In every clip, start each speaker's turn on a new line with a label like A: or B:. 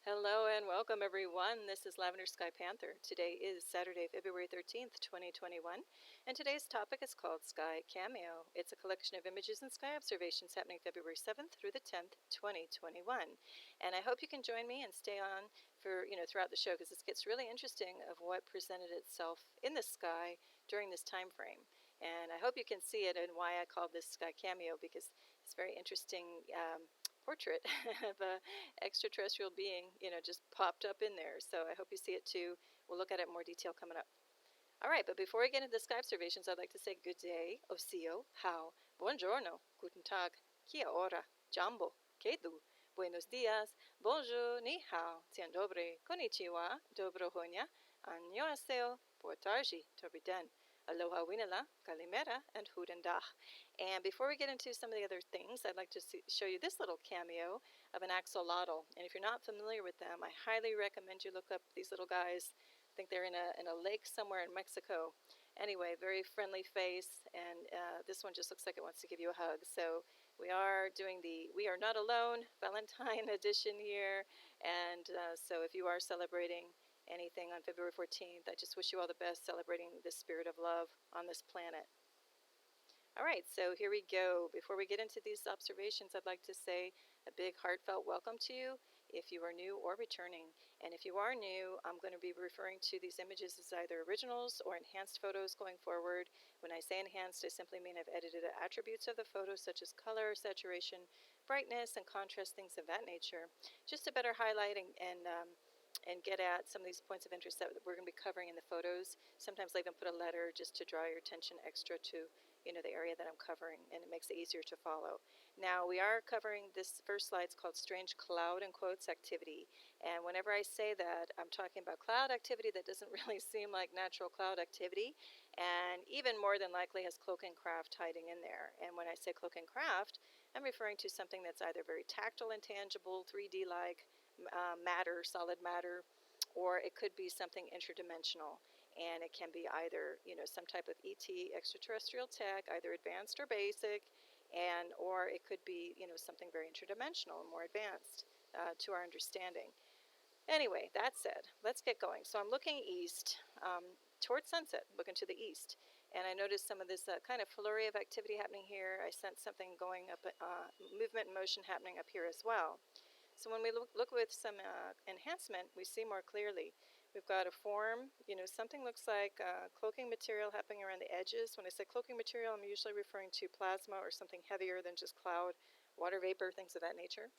A: Hello and welcome everyone. This is Lavender Sky Panther. Today is Saturday, February 13th, 2021, and today's topic is called Sky Cameo. It's a collection of images and sky observations happening February 7th through the 10th, 2021. And I hope you can join me and stay on for, throughout the show, because this gets really interesting of what presented itself in the sky during this time frame. And I hope you can see it and why I called this Sky Cameo, because it's very interesting portrait of a extraterrestrial being, just popped up in there. So I hope you see it too. We'll look at it in more detail coming up. All right, but before we get into the sky observations, I'd like to say good day, osio, how, buongiorno, guten tag, kia ora, jambo, kedu, buenos dias, bonjour, ni hao, dzień dobry, konnichiwa, dobro honya, annyeonghaseyo, boa tarde, dobry aloha winala, kalimera, and guten dag. And before we get into some of the other things, I'd like to show you this little cameo of an axolotyl. And if you're not familiar with them, I highly recommend you look up these little guys. I think they're in a lake somewhere in Mexico. Anyway, very friendly face, and this one just looks like it wants to give you a hug. So we are doing the We Are Not Alone Valentine edition here, and so if you are celebrating anything on February 14th, I just wish you all the best celebrating the spirit of love on this planet. All right, so here we go. Before we get into these observations, I'd like to say a big heartfelt welcome to you if you are new or returning. And if you are new, I'm going to be referring to these images as either originals or enhanced photos going forward. When I say enhanced, I simply mean I've edited attributes of the photo, such as color, saturation, brightness, and contrast, things of that nature, just to better highlight and get at some of these points of interest that we're going to be covering in the photos. Sometimes I even put a letter just to draw your attention extra to the area that I'm covering, and it makes it easier to follow. Now, we are covering this first slide. It's called Strange Cloud in Quotes Activity. And whenever I say that, I'm talking about cloud activity that doesn't really seem like natural cloud activity, and even more than likely has cloaking craft hiding in there. And when I say cloaking craft, I'm referring to something that's either very tactile and tangible, 3D-like, matter, solid matter, or it could be something interdimensional. And it can be either, some type of ET, extraterrestrial tech, either advanced or basic, or it could be, something very interdimensional and more advanced to our understanding. Anyway, that said, let's get going. So I'm looking east, towards sunset, looking to the east. And I noticed some of this kind of flurry of activity happening here. I sense something going up, movement and motion happening up here as well. So when we look with some enhancement, we see more clearly. We've got a form, something looks like cloaking material happening around the edges. When I say cloaking material, I'm usually referring to plasma or something heavier than just cloud, water vapor, things of that nature,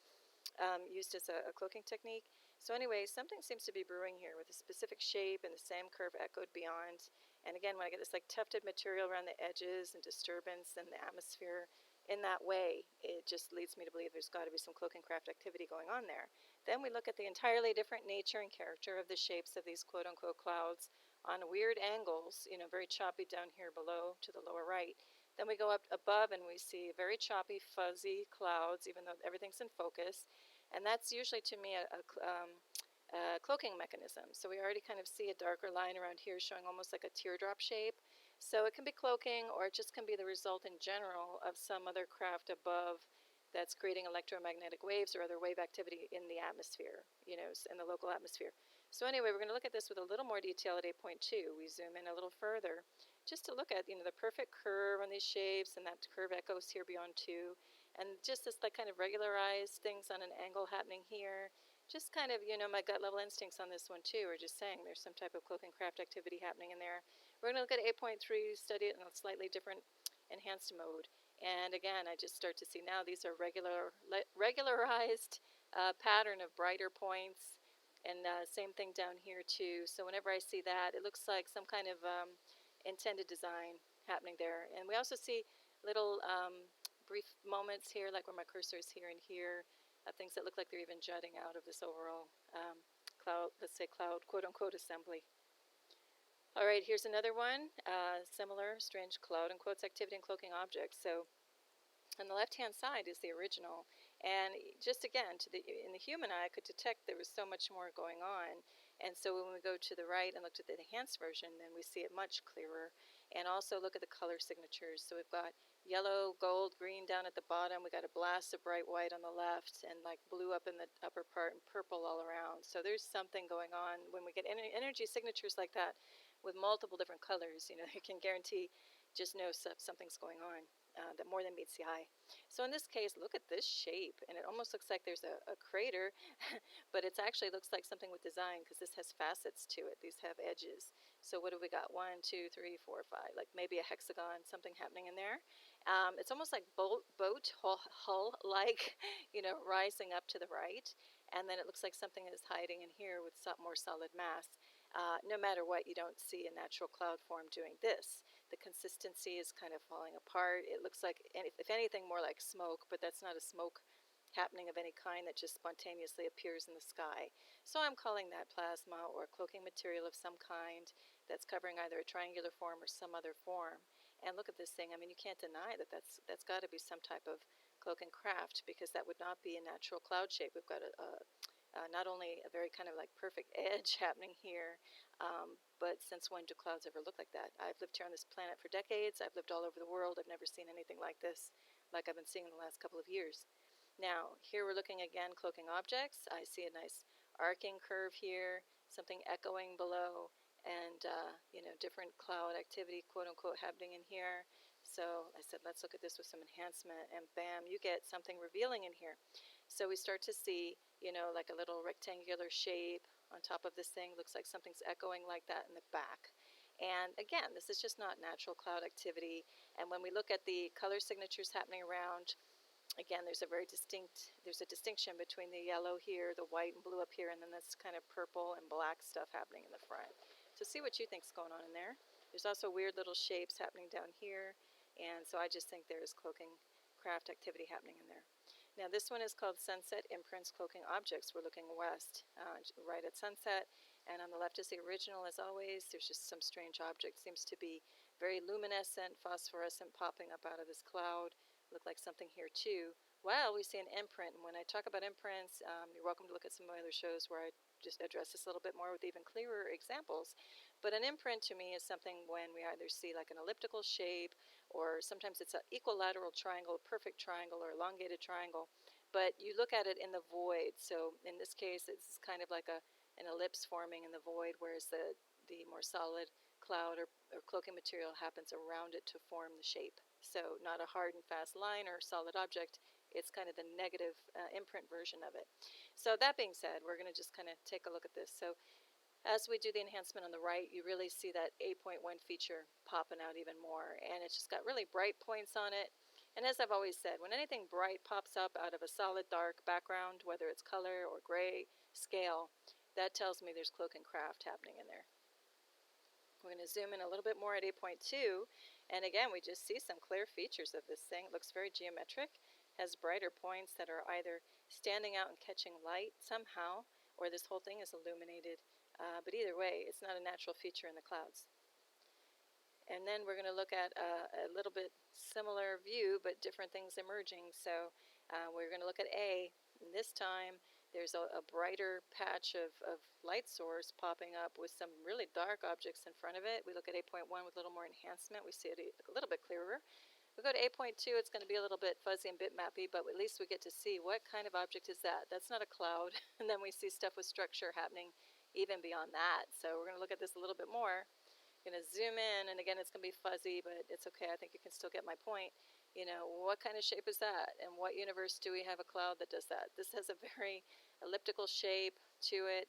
A: used as a cloaking technique. So anyway, something seems to be brewing here with a specific shape and the same curve echoed beyond. And again, when I get this like tufted material around the edges and disturbance in the atmosphere, in that way, it just leads me to believe there's got to be some cloaking craft activity going on there. Then we look at the entirely different nature and character of the shapes of these quote-unquote clouds on weird angles, very choppy down here below to the lower right. Then we go up above and we see very choppy, fuzzy clouds, even though everything's in focus. And that's usually, to me, a cloaking mechanism. So we already kind of see a darker line around here showing almost like a teardrop shape. So it can be cloaking, or it just can be the result in general of some other craft above that's creating electromagnetic waves or other wave activity in the atmosphere, in the local atmosphere. So anyway, we're going to look at this with a little more detail at 8.2. We zoom in a little further just to look at, the perfect curve on these shapes, and that curve echoes here beyond 2. And just this like kind of regularized things on an angle happening here. Just kind of, my gut level instincts on this one too are just saying there's some type of cloaking craft activity happening in there. We're going to look at 8.3, study it in a slightly different enhanced mode. And again, I just start to see now these are regularized pattern of brighter points, and same thing down here too. So whenever I see that, it looks like some kind of intended design happening there. And we also see little brief moments here, like where my cursor is here and here, things that look like they're even jutting out of this overall cloud, let's say cloud, quote-unquote, assembly. All right, here's another one, similar, strange cloud in quotes activity and cloaking objects. So on the left-hand side is the original. And just again, in the human eye, I could detect there was so much more going on. And so when we go to the right and look at the enhanced version, then we see it much clearer. And also look at the color signatures. So we've got yellow, gold, green down at the bottom. We got a blast of bright white on the left, and like blue up in the upper part and purple all around. So there's something going on when we get energy signatures like that with multiple different colors. You know, you can guarantee, just know something's going on. That more than meets the eye. So in this case, look at this shape, and it almost looks like there's a crater, but it actually looks like something with design because this has facets to it. These have edges. So what have we got? 1, 2, 3, 4, 5, like maybe a hexagon, something happening in there. It's almost like boat hull-like, you know, rising up to the right, and then it looks like something is hiding in here with some more solid mass. No matter what, you don't see a natural cloud form doing this. The consistency is kind of falling apart. It looks like, if anything, more like smoke, but that's not a smoke happening of any kind that just spontaneously appears in the sky. So I'm calling that plasma or cloaking material of some kind that's covering either a triangular form or some other form. And look at this thing. I mean, you can't deny that that's got to be some type of cloaking craft, because that would not be a natural cloud shape. We've got not only a very kind of like perfect edge happening here, but since when do clouds ever look like that? I've lived here on this planet for decades. I've lived all over the world. I've never seen anything like this, like I've been seeing in the last couple of years. Now, here we're looking again, cloaking objects. I see a nice arcing curve here, something echoing below, and you know, different cloud activity, quote unquote, happening in here. So I said, let's look at this with some enhancement, and bam, you get something revealing in here. So we start to see, you know, like a little rectangular shape on top of this thing. Looks like something's echoing like that in the back. And again, this is just not natural cloud activity. And when we look at the color signatures happening around, again, there's a distinction between the yellow here, the white and blue up here, and then this kind of purple and black stuff happening in the front. So see what you think's going on in there. There's also weird little shapes happening down here. And so I just think there's cloaking craft activity happening in there. Now this one is called Sunset Imprints Cloaking Objects. We're looking west, right at sunset, and on the left is the original as always. There's just some strange object, seems to be very luminescent, phosphorescent, popping up out of this cloud. Look like something here too. Well, we see an imprint, and when I talk about imprints, you're welcome to look at some of my other shows where I just address this a little bit more with even clearer examples. But an imprint to me is something when we either see like an elliptical shape, or sometimes it's an equilateral triangle, perfect triangle, or elongated triangle, but you look at it in the void. So in this case, it's kind of like an ellipse forming in the void, whereas the more solid cloud or cloaking material happens around it to form the shape. So not a hard and fast line or solid object. It's kind of the negative imprint version of it. So that being said, we're going to just kind of take a look at this. So as we do the enhancement on the right, you really see that 8.1 feature popping out even more, and it's just got really bright points on it. And as I've always said, when anything bright pops up out of a solid dark background, whether it's color or gray scale, that tells me there's cloaking craft happening in there. We're going to zoom in a little bit more at 8.2, and again, we just see some clear features of this thing. It looks very geometric, has brighter points that are either standing out and catching light somehow, or this whole thing is illuminated. But either way, it's not a natural feature in the clouds. And then we're going to look at a little bit similar view, but different things emerging. So we're going to look at A, and this time there's a brighter patch of light source popping up with some really dark objects in front of it. We look at 8.1 with a little more enhancement. We see it a little bit clearer. We go to 8.2, it's going to be a little bit fuzzy and bitmappy, but at least we get to see what kind of object is that. That's not a cloud. And then we see stuff with structure happening even beyond that. So we're going to look at this a little bit more. I'm going to zoom in, and again, it's going to be fuzzy, but it's okay. I think you can still get my point. You know, what kind of shape is that? And what universe do we have a cloud that does that? This has a very elliptical shape to it.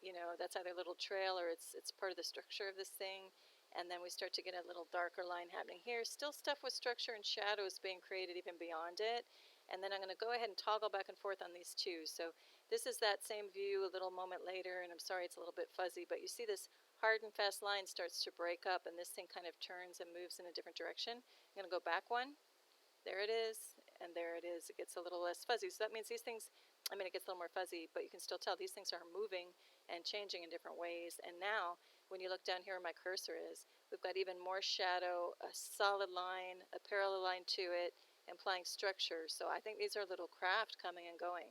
A: You know, that's either a little trail or it's part of the structure of this thing. And then we start to get a little darker line happening here. Still stuff with structure and shadows being created even beyond it. And then I'm going to go ahead and toggle back and forth on these two. So this is that same view a little moment later, and I'm sorry it's a little bit fuzzy, but you see this hard and fast line starts to break up, and this thing kind of turns and moves in a different direction. I'm going to go back one. There it is, and there it is. It gets a little less fuzzy. So that means these things, I mean, it gets a little more fuzzy, but you can still tell these things are moving and changing in different ways. And now, when you look down here where my cursor is, we've got even more shadow, a solid line, a parallel line to it, implying structure. So I think these are little craft coming and going.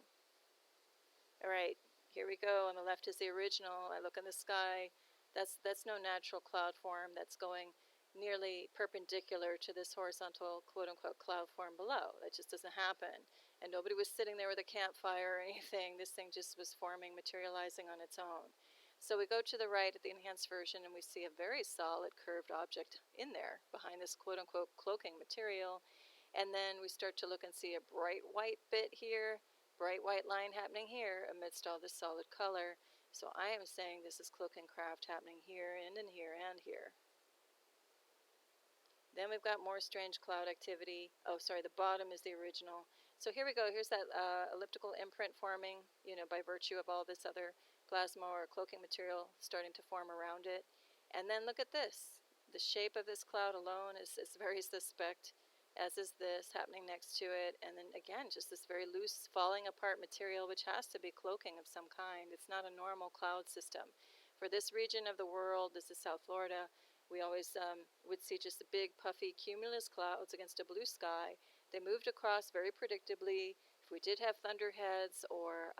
A: All right, here we go. On the left is the original. I look in the sky. That's no natural cloud form. That's going nearly perpendicular to this horizontal quote-unquote cloud form below. That just doesn't happen. And nobody was sitting there with a campfire or anything. This thing just was forming, materializing on its own. So we go to the right at the enhanced version and we see a very solid curved object in there behind this quote-unquote cloaking material. And then we start to look and see a bright white bit here, bright white line happening here amidst all this solid color. So I am saying this is cloaking craft happening here and in here and here. Then we've got more strange cloud activity. Oh, sorry, the bottom is the original. So here we go. Here's that elliptical imprint forming, by virtue of all this other plasma or cloaking material starting to form around it. And then look at this. The shape of this cloud alone is very suspect, as is this happening next to it. And then again, just this very loose falling apart material, which has to be cloaking of some kind. It's not a normal cloud system. For this region of the world, this is South Florida, we always would see just the big puffy cumulus clouds against a blue sky. They moved across very predictably. If we did have thunderheads or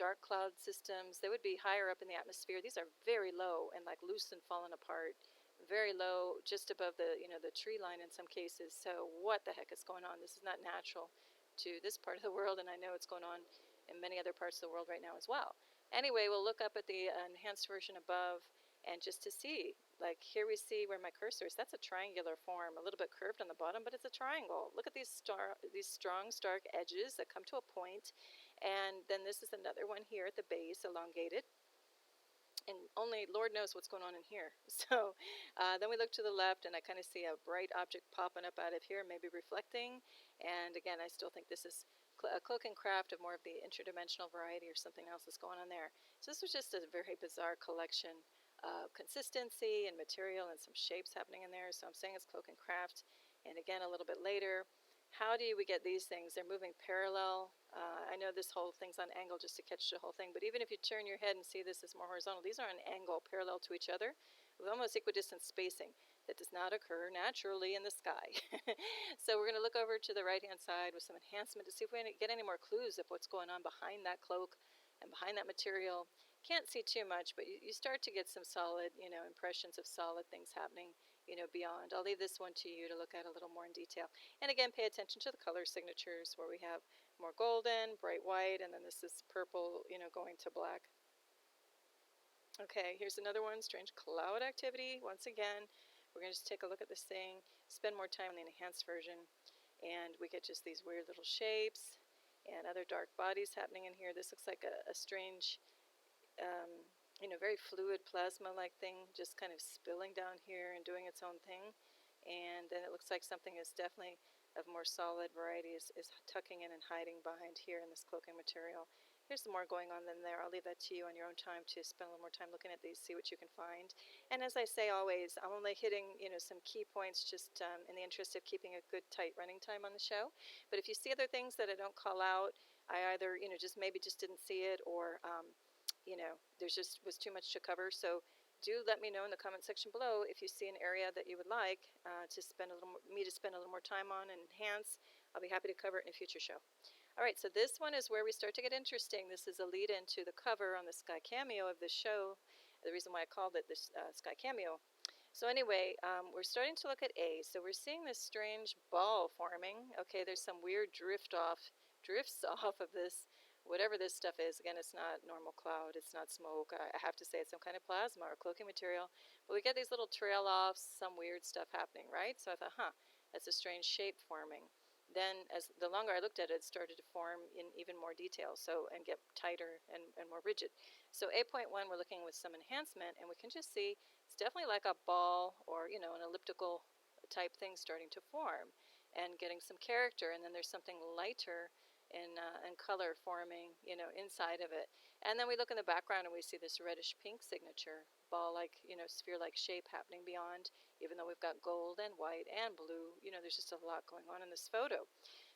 A: dark cloud systems, they would be higher up in the atmosphere. These are very low and like loose and fallen apart, very low, just above the the tree line in some cases. So what the heck is going on? This is not natural to this part of the world, and I know it's going on in many other parts of the world right now as well. Anyway, we'll look up at the enhanced version above. And just to see, like here we see where my cursor is, that's a triangular form, a little bit curved on the bottom, but it's a triangle. Look at these strong, stark edges that come to a point. And then this is another one here at the base, elongated. And only Lord knows what's going on in here. So then we look to the left, and I kind of see a bright object popping up out of here, maybe reflecting. And again, I still think this is a cloaking craft of more of the interdimensional variety or something else that's going on there. So this was just a very bizarre collection of consistency and material and some shapes happening in there. So I'm saying it's cloaking craft. And again, a little bit later, how do we get these things? They're moving parallel. I know this whole thing's on angle just to catch the whole thing, but even if you turn your head and see this is more horizontal, these are on angle parallel to each other with almost equidistant spacing. That does not occur naturally in the sky. So we're going to look over to the right-hand side with some enhancement to see if we get any more clues of what's going on behind that cloak and behind that material. Can't see too much, but you start to get some solid, impressions of solid things happening, beyond. I'll leave this one to you to look at a little more in detail. And again, pay attention to the color signatures where we have more golden, bright white, and then this is purple, going to black. Okay, here's another one, strange cloud activity. Once again, we're going to just take a look at this thing, spend more time on the enhanced version, and we get just these weird little shapes and other dark bodies happening in here. This looks like a strange very fluid plasma-like thing just kind of spilling down here and doing its own thing. And then it looks like something is definitely of more solid variety is tucking in and hiding behind here in this cloaking material. There's more going on than there. I'll leave that to you on your own time to spend a little more time looking at these, see what you can find. And as I say always, I'm only hitting some key points just in the interest of keeping a good tight running time on the show. But if you see other things that I don't call out, I either just maybe just didn't see it, or there's just was too much to cover. So do let me know in the comment section below if you see an area that you would like to spend a little more time on and enhance. I'll be happy to cover it in a future show. All right, so this one is where we start to get interesting. This is a lead into the cover on the Sky Cameo of this show. The reason why I called it this Sky Cameo. So anyway, we're starting to look at A. So we're seeing this strange ball forming. Okay, there's some weird drifts off of this. Whatever this stuff is, again, it's not normal cloud, it's not smoke. I have to say it's some kind of plasma or cloaking material. But we get these little trail-offs, some weird stuff happening, right? So I thought, that's a strange shape forming. Then, as the longer I looked at it, it started to form in even more detail, and get tighter and more rigid. So 8.1, we're looking with some enhancement, and we can just see it's definitely like a ball or, an elliptical type thing starting to form and getting some character. And then there's something lighter and color forming, inside of it. And then we look in the background and we see this reddish pink signature, ball-like, sphere-like shape happening beyond, even though we've got gold and white and blue. There's just a lot going on in this photo.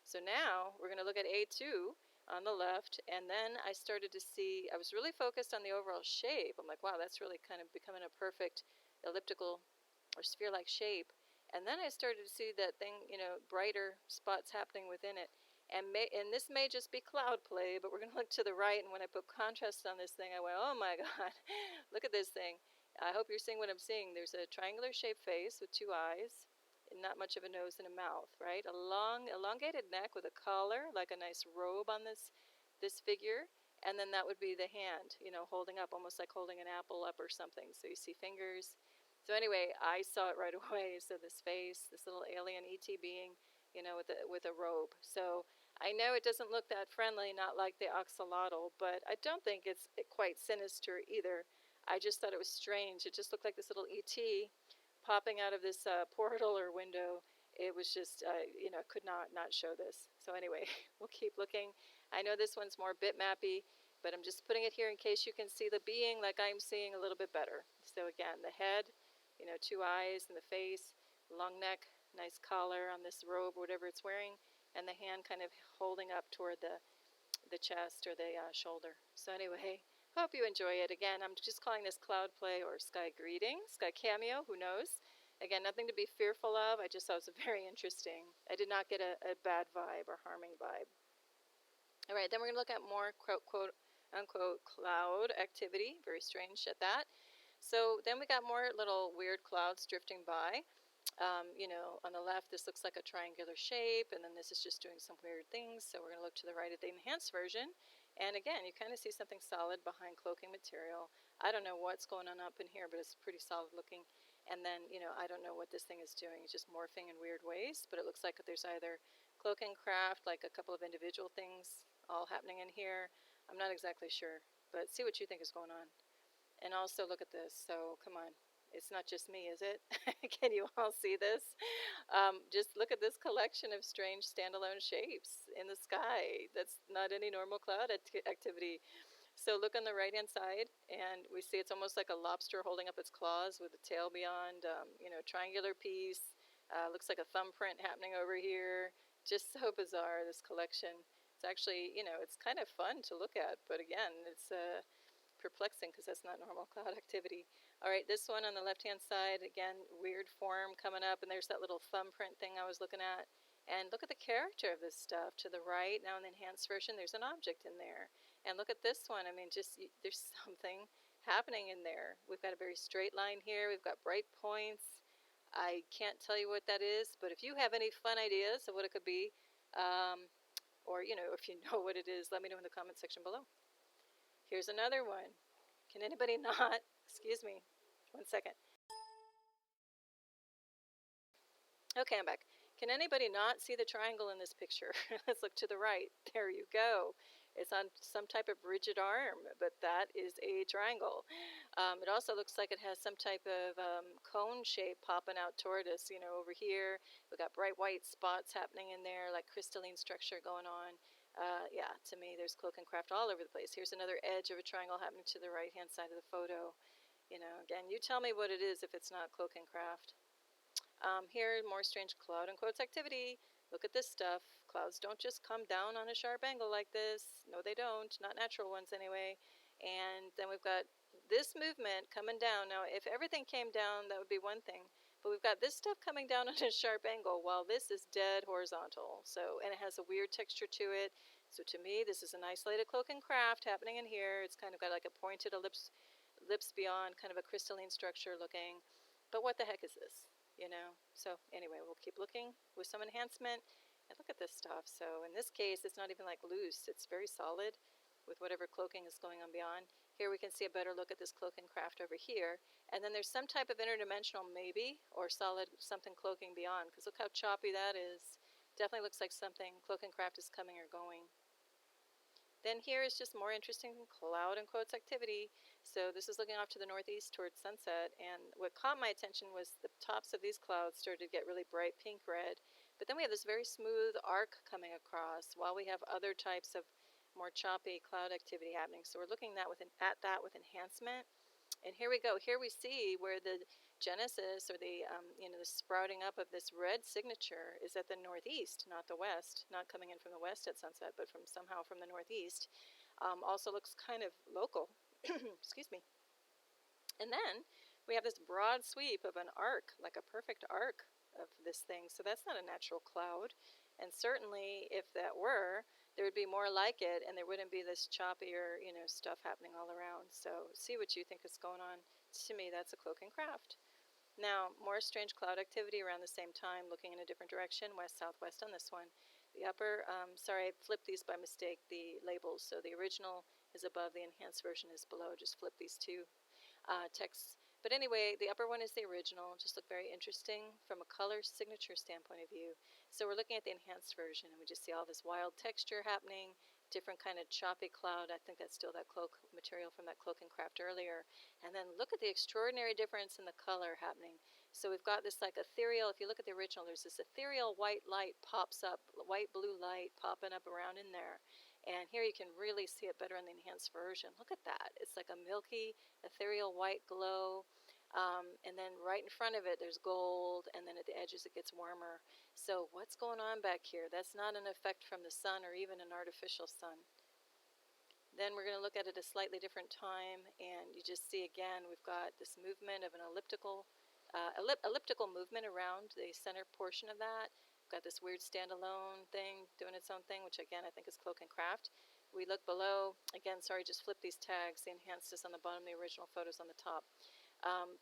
A: So now we're going to look at A2 on the left, and then I started to see, I was really focused on the overall shape. I'm like, wow, that's really kind of becoming a perfect elliptical or sphere-like shape. And then I started to see that thing, brighter spots happening within it. And this may just be cloud play, but we're going to look to the right, and when I put contrast on this thing, I went, oh my God, look at this thing. I hope you're seeing what I'm seeing. There's a triangular shaped face with two eyes, and not much of a nose and a mouth, right? A long, elongated neck with a collar, like a nice robe on this figure. And then that would be the hand, you know, holding up, almost like holding an apple up or something. So you see fingers. So anyway, I saw it right away. So this face, this little alien ET being, you know, with a robe. So I know it doesn't look that friendly, not like the Axolotyl, but I don't think it's quite sinister either. I just thought it was strange. It just looked like this little ET popping out of this portal or window. It was just, you know, could not show this. So anyway, we'll keep looking. I know this one's more bitmappy, but I'm just putting it here in case you can see the being like I'm seeing a little bit better. So again, the head, you know, two eyes and the face, long neck, nice collar on this robe, whatever it's wearing, and the hand kind of holding up toward the chest or the shoulder. So anyway, hope you enjoy it. Again, I'm just calling this cloud play or sky greeting, sky cameo, who knows. Again, nothing to be fearful of. I just thought it was very interesting. I did not get a bad vibe or harming vibe. All right, then we're going to look at more quote unquote cloud activity. Very strange at that. So then we got more little weird clouds drifting by. You know, on the left, this looks like a triangular shape, and then this is just doing some weird things. So we're going to look to the right at the enhanced version. And again, you kind of see something solid behind cloaking material. I don't know what's going on up in here, but it's pretty solid looking. And then, you know, I don't know what this thing is doing. It's just morphing in weird ways, but it looks like there's either cloaking craft, like a couple of individual things all happening in here. I'm not exactly sure, but see what you think is going on. And also look at this. So come on. It's not just me, is it? Can you all see this? Just look at this collection of strange standalone shapes in the sky. That's not any normal cloud activity. So look on the right-hand side, and we see it's almost like a lobster holding up its claws with the tail beyond, you know, triangular piece. Looks like a thumbprint happening over here. Just so bizarre, this collection. It's actually, you know, it's kind of fun to look at, but again, it's perplexing because that's not normal cloud activity. All right, this one on the left-hand side, again, weird form coming up, and there's that little thumbprint thing I was looking at. And look at the character of this stuff. To the right, now in the enhanced version, there's an object in there. And look at this one. I mean, just there's something happening in there. We've got a very straight line here. We've got bright points. I can't tell you what that is, but if you have any fun ideas of what it could be, or, you know, if you know what it is, let me know in the comment section below. Here's another one. Can anybody not, excuse me, 1 second. Okay, I'm back. Can anybody not see the triangle in this picture? Let's look to the right. There you go. It's on some type of rigid arm, but that is a triangle. It also looks like it has some type of cone shape popping out toward us, you know, over here. We've got bright white spots happening in there, like crystalline structure going on. Yeah, to me, there's cloaking craft all over the place. Here's another edge of a triangle happening to the right-hand side of the photo. You know, again, you tell me what it is if it's not cloaking craft. Here, more strange cloud and quotes activity. Look at this stuff. Clouds don't just come down on a sharp angle like this. No, they don't. Not natural ones anyway. And then we've got this movement coming down. Now, if everything came down, that would be one thing. But we've got this stuff coming down on a sharp angle while this is dead horizontal. So, and it has a weird texture to it. So to me, this is an isolated cloaking craft happening in here. It's kind of got like a pointed ellipse beyond, kind of a crystalline structure looking. But what the heck is this? You know? So anyway, we'll keep looking with some enhancement. And look at this stuff. So in this case, it's not even like loose. It's very solid with whatever cloaking is going on beyond. Here we can see a better look at this cloaking craft over here. And then there's some type of interdimensional maybe, or solid something cloaking beyond, because look how choppy that is. Definitely looks like something cloaking craft is coming or going. Then here is just more interesting cloud and quotes activity. So this is looking off to the northeast towards sunset, and what caught my attention was the tops of these clouds started to get really bright pink red. But then we have this very smooth arc coming across, while we have other types of more choppy cloud activity happening. So we're looking at that with enhancement. And here we go. Here we see where the genesis, or the you know, the sprouting up of this red signature is at the northeast, not the west. Not coming in from the west at sunset, but somehow from the northeast. Also looks kind of local. Excuse me. And then we have this broad sweep of an arc, like a perfect arc of this thing. So that's not a natural cloud. And certainly if that were, there would be more like it, and there wouldn't be this choppier, stuff happening all around. So see what you think is going on. To me, that's a cloaking craft. Now, more strange cloud activity around the same time, looking in a different direction, west-southwest on this one. The upper, sorry, I flipped these by mistake, the labels. So the original is above, the enhanced version is below. Just flip these two texts. But anyway, the upper one is the original. Just look very interesting from a color signature standpoint of view. So we're looking at the enhanced version, and we just see all this wild texture happening, different kind of choppy cloud. I think that's still that cloak material from that cloaking craft earlier. And then look at the extraordinary difference in the color happening. So we've got this like ethereal, if you look at the original, there's this ethereal white light pops up, white blue light popping up around in there. And here you can really see it better in the enhanced version. Look at that. It's like a milky, ethereal white glow. And then right in front of it, there's gold. And then at the edges, it gets warmer. So what's going on back here? That's not an effect from the sun or even an artificial sun. Then we're going to look at it a slightly different time. And you just see, again, we've got this movement of an elliptical movement around the center portion of that. Got this weird standalone thing doing its own thing, which again I think is Cloaking Craft. We look below, again, sorry, just flip these tags. The enhanced is on the bottom, the original photo's on the top.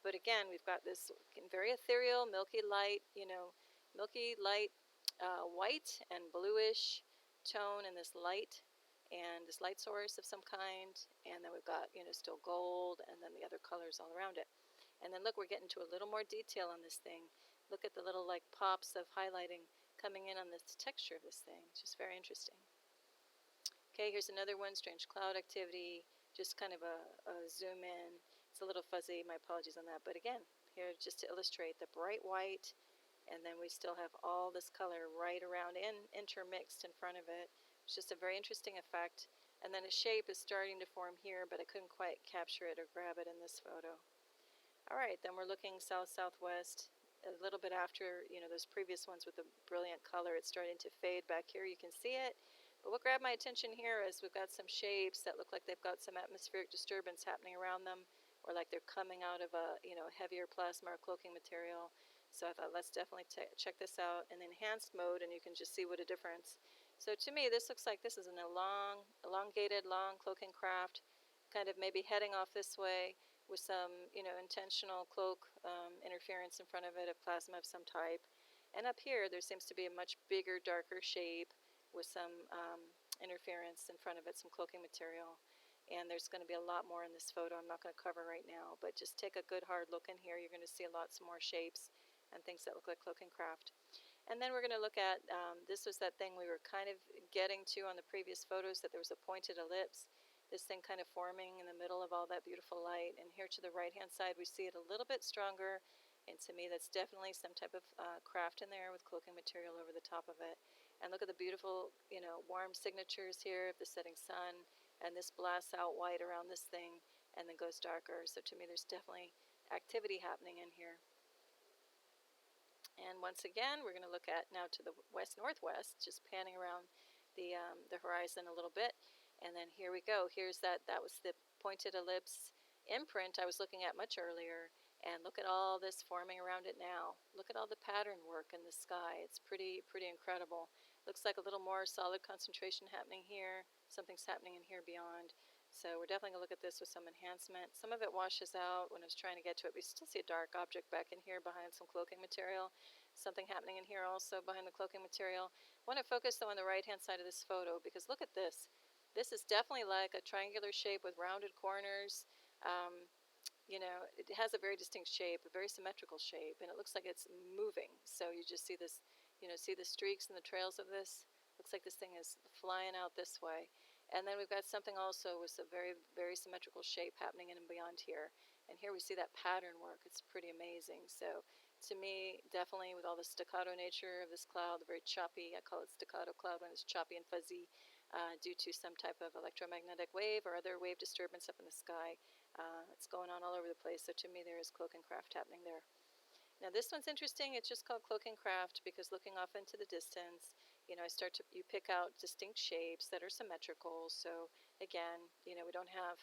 A: But again, we've got this very ethereal, milky light, white and bluish tone in this light, and this light source of some kind. And then we've got, still gold, and then the other colors all around it. And then look, we're getting to a little more detail on this thing. Look at the little like pops of highlighting coming in on this texture of this thing. It's just very interesting. Okay, here's another one, strange cloud activity. Just kind of a zoom in. It's a little fuzzy, my apologies on that. But again, here just to illustrate the bright white, and then we still have all this color right around and intermixed in front of it. It's just a very interesting effect. And then a shape is starting to form here, but I couldn't quite capture it or grab it in this photo. All right, then we're looking south-southwest. A little bit after, those previous ones with the brilliant color, it's starting to fade back here. You can see it. But what grabbed my attention here is we've got some shapes that look like they've got some atmospheric disturbance happening around them, or like they're coming out of a, heavier plasma or cloaking material. So I thought, let's definitely check this out in enhanced mode, and you can just see what a difference. So to me, this looks like this is an elongated, long cloaking craft, kind of maybe heading off this way, with some, intentional cloak interference in front of it, of plasma of some type. And up here, there seems to be a much bigger, darker shape with some interference in front of it, some cloaking material. And there's going to be a lot more in this photo I'm not going to cover right now, but just take a good hard look in here. You're going to see lots more shapes and things that look like cloaking craft. And then we're going to look at, this was that thing we were kind of getting to on the previous photos, that there was a pointed ellipse. This thing kind of forming in the middle of all that beautiful light. And here to the right-hand side, we see it a little bit stronger. And to me, that's definitely some type of craft in there with cloaking material over the top of it. And look at the beautiful, warm signatures here of the setting sun. And this blasts out white around this thing and then goes darker. So to me, there's definitely activity happening in here. And once again, we're going to look at now to the west-northwest, just panning around the horizon a little bit. And then here we go. Here's that was the pointed ellipse imprint I was looking at much earlier. And look at all this forming around it now. Look at all the pattern work in the sky. It's pretty incredible. Looks like a little more solid concentration happening here. Something's happening in here beyond. So we're definitely going to look at this with some enhancement. Some of it washes out when I was trying to get to it. We still see a dark object back in here behind some cloaking material. Something happening in here also behind the cloaking material. I want to focus though on the right-hand side of this photo, because look at this. This is definitely like a triangular shape with rounded corners. It has a very distinct shape, a very symmetrical shape, and it looks like it's moving. So you just see this, see the streaks and the trails of this. Looks like this thing is flying out this way. And then we've got something also with a very, very symmetrical shape happening in and beyond here. And here we see that pattern work. It's pretty amazing. So to me, definitely with all the staccato nature of this cloud, the very choppy, I call it staccato cloud when it's choppy and fuzzy, due to some type of electromagnetic wave or other wave disturbance up in the sky. It's going on all over the place. So to me, there is cloaking craft happening there. Now this one's interesting. It's just called Cloaking Craft because looking off into the distance, you pick out distinct shapes that are symmetrical. So again, we don't have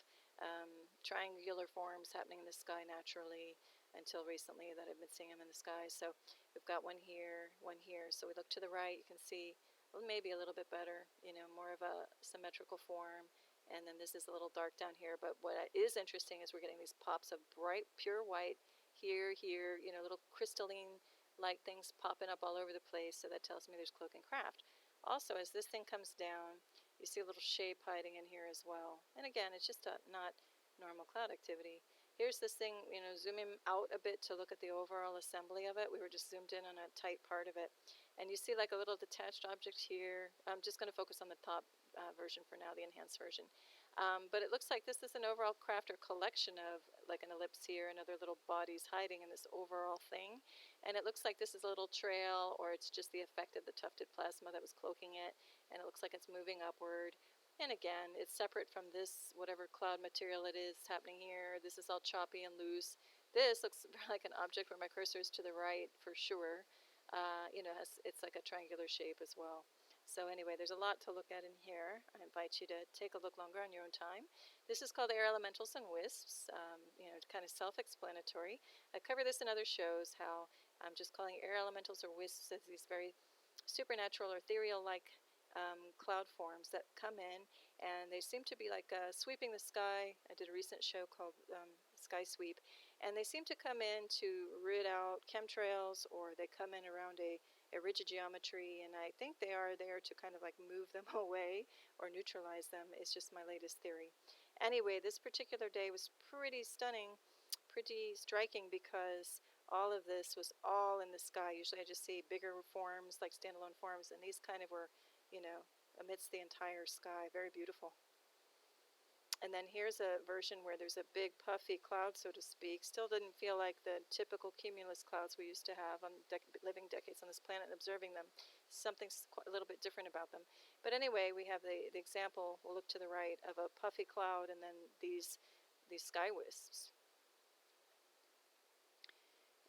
A: triangular forms happening in the sky naturally until recently that I've been seeing them in the sky. So we've got one here, one here. So we look to the right, you can see maybe a little bit better, more of a symmetrical form. And then this is a little dark down here. But what is interesting is we're getting these pops of bright, pure white here, little crystalline-like things popping up all over the place. So that tells me there's cloaking craft. Also, as this thing comes down, you see a little shape hiding in here as well. And again, it's just not normal cloud activity. Here's this thing, zooming out a bit to look at the overall assembly of it. We were just zoomed in on a tight part of it. And you see like a little detached object here. I'm just going to focus on the top version for now, the enhanced version. But it looks like this is an overall craft or collection of like an ellipse here and other little bodies hiding in this overall thing. And it looks like this is a little trail, or it's just the effect of the tufted plasma that was cloaking it. And it looks like it's moving upward. And again, it's separate from this, whatever cloud material it is happening here. This is all choppy and loose. This looks like an object where my cursor is to the right for sure. It's like a triangular shape as well. So anyway, there's a lot to look at in here. I invite you to take a look longer on your own time. This is called Air Elementals and Wisps, kind of self-explanatory. I cover this in other shows, how I'm just calling air elementals or wisps as these very supernatural or ethereal-like cloud forms that come in, and they seem to be like sweeping the sky. I did a recent show called Sky Sweep, and they seem to come in to rid out chemtrails, or they come in around a rigid geometry, and I think they are there to kind of like move them away or neutralize them. It's just my latest theory. Anyway, this particular day was pretty stunning, pretty striking, because all of this was all in the sky. Usually I just see bigger forms, like standalone forms, and these kind of were amidst the entire sky. Very beautiful. And then here's a version where there's a big puffy cloud, so to speak. Still didn't feel like the typical cumulus clouds we used to have. I'm living decades on this planet and observing them. Something's a little bit different about them. But anyway, we have the example, we'll look to the right, of a puffy cloud and then these sky wisps.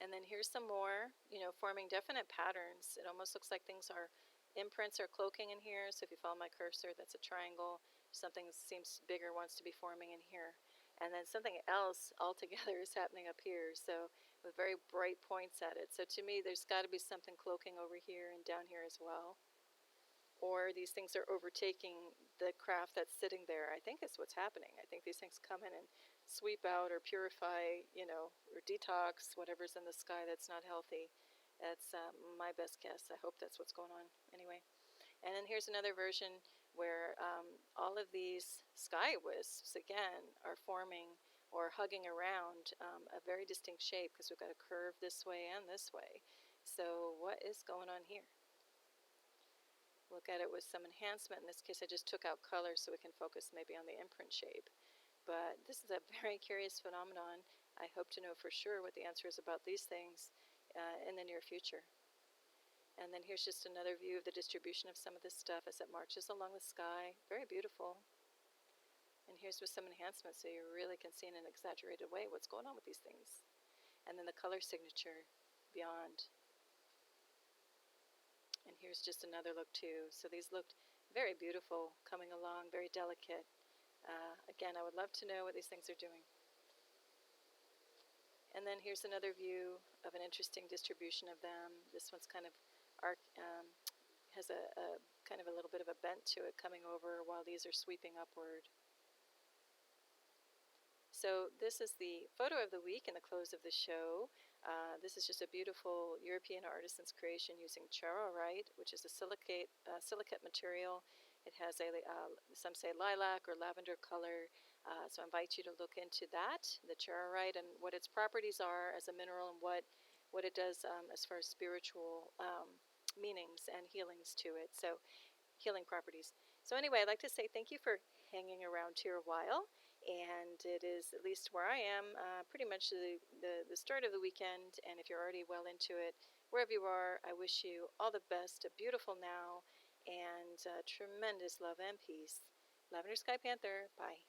A: And then here's some more, forming definite patterns. It almost looks like things are imprints are cloaking in here. So if you follow my cursor, that's a triangle. Something seems bigger wants to be forming in here. And then something else altogether is happening up here. So with very bright points at it. So to me, there's got to be something cloaking over here and down here as well. Or these things are overtaking the craft that's sitting there. I think it's what's happening. I think these things come in and sweep out or purify, or detox whatever's in the sky that's not healthy. That's my best guess. I hope that's what's going on anyway. And then here's another version where all of these sky wisps, again, are forming or hugging around a very distinct shape, because we've got a curve this way and this way. So what is going on here? Look at it with some enhancement. In this case, I just took out color so we can focus maybe on the imprint shape. But this is a very curious phenomenon. I hope to know for sure what the answer is about these things in the near future. And then here's just another view of the distribution of some of this stuff as it marches along the sky. Very beautiful. And here's with some enhancement, so you really can see in an exaggerated way what's going on with these things. And then the color signature beyond. And here's just another look too. So these looked very beautiful, coming along, very delicate. Again, I would love to know what these things are doing. And then here's another view of an interesting distribution of them. This one's kind of has a kind of a little bit of a bent to it coming over, while these are sweeping upward. So this is the photo of the week and the close of the show. This is just a beautiful European artisan's creation using Charoite, which is a silicate material. It has some say lilac or lavender color. So I invite you to look into that, the Charoite, and what its properties are as a mineral, and what it does as far as spiritual meanings and healings to it. So healing properties. So anyway, I'd like to say thank you for hanging around here a while. And it is, at least where I am, pretty much the start of the weekend. And if you're already well into it, wherever you are, I wish you all the best, a beautiful now, and tremendous love and peace. Lavender Sky Panther, bye.